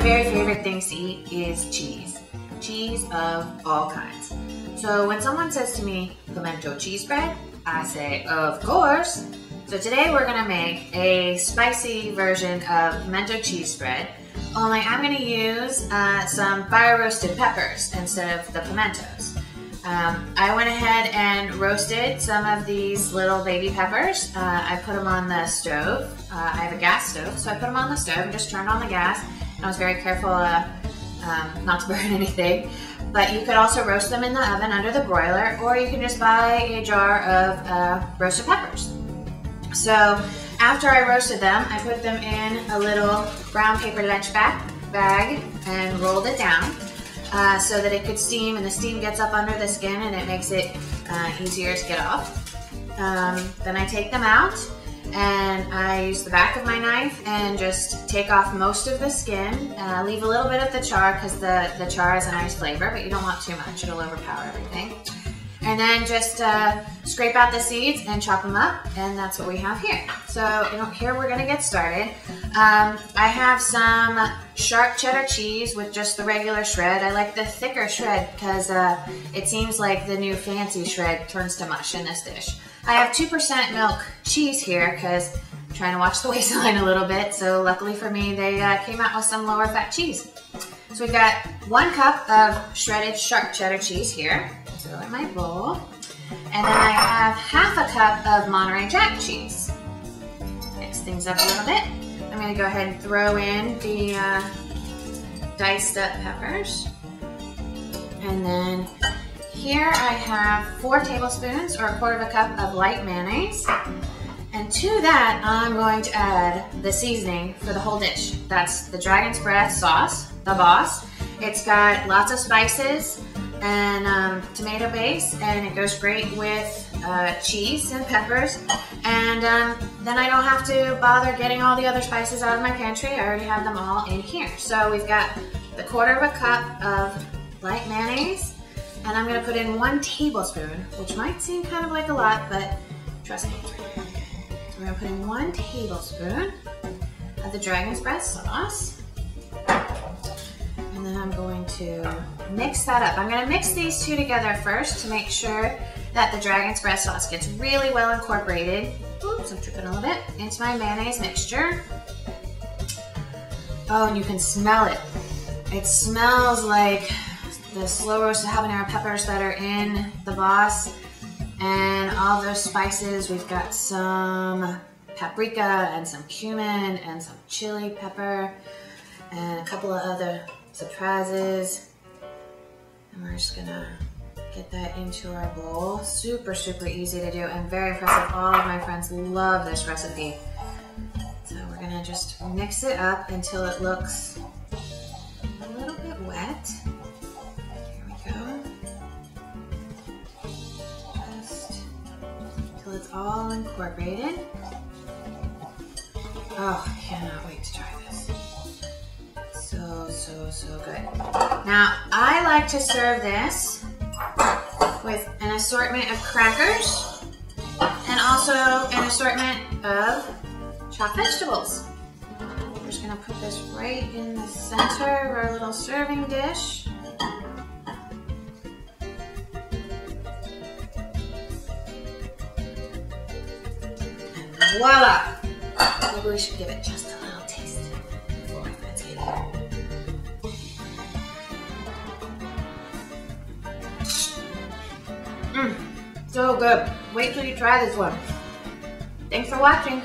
my very favorite things to eat is cheese. Cheese of all kinds. So when someone says to me, pimento cheese bread, I say, of course. So today we're gonna make a spicy version of pimento cheese spread, only I'm gonna use some fire roasted peppers instead of the pimentos. I went ahead and roasted some of these little baby peppers. I put them on the stove. I have a gas stove, so I put them on the stove and just turned on the gas. And I was very careful not to burn anything. But you could also roast them in the oven under the broiler, or you can just buy a jar of roasted peppers. So after I roasted them, I put them in a little brown paper lunch bag and rolled it down so that it could steam, and the steam gets up under the skin and it makes it easier to get off. Then I take them out and I use the back of my knife and just take off most of the skin, leave a little bit of the char because the char has a nice flavor, but you don't want too much, it'll overpower everything. And then just scrape out the seeds and chop them up, and that's what we have here. So here we're gonna get started. I have some sharp cheddar cheese with just the regular shred. I like the thicker shred because it seems like the new fancy shred turns to mush in this dish. I have 2% milk cheese here because I'm trying to watch the waistline a little bit, so luckily for me they came out with some lower fat cheese. So we've got 1 cup of shredded sharp cheddar cheese here. Throw in my bowl. And then I have half a cup of Monterey Jack cheese. Mix things up a little bit. I'm going to go ahead and throw in the diced up peppers. And then here I have 4 tablespoons or 1/4 cup of light mayonnaise. And to that, I'm going to add the seasoning for the whole dish. That's the Dragon's Breath sauce, the boss. It's got lots of spices and tomato base, and it goes great with cheese and peppers. And then I don't have to bother getting all the other spices out of my pantry. I already have them all in here. So we've got the 1/4 cup of light mayonnaise, and I'm gonna put in 1 tablespoon, which might seem kind of like a lot, but trust me, it's right. So we're gonna put in 1 tablespoon of the Dragon's Breath sauce. And then I'm going to mix that up. I'm going to mix these two together first to make sure that the Dragon's Breath sauce gets really well incorporated. Oops, I'm tripping a little bit. Into my mayonnaise mixture. Oh, and you can smell it. It smells like the slow roasted habanero peppers that are in the boss and all those spices. We've got some paprika and some cumin and some chili pepper and a couple of other surprises, and we're just gonna get that into our bowl. Super, super easy to do and very impressive. All of my friends love this recipe. So we're gonna just mix it up until it looks a little bit wet. Here we go. Just until it's all incorporated. Oh, I cannot wait to try this. So good. Now, I like to serve this with an assortment of crackers and also an assortment of chopped vegetables. We're just gonna put this right in the center of our little serving dish. And voila! Maybe we should give it just a little taste before my friends get here. So good. Wait till you try this one. Thanks for watching.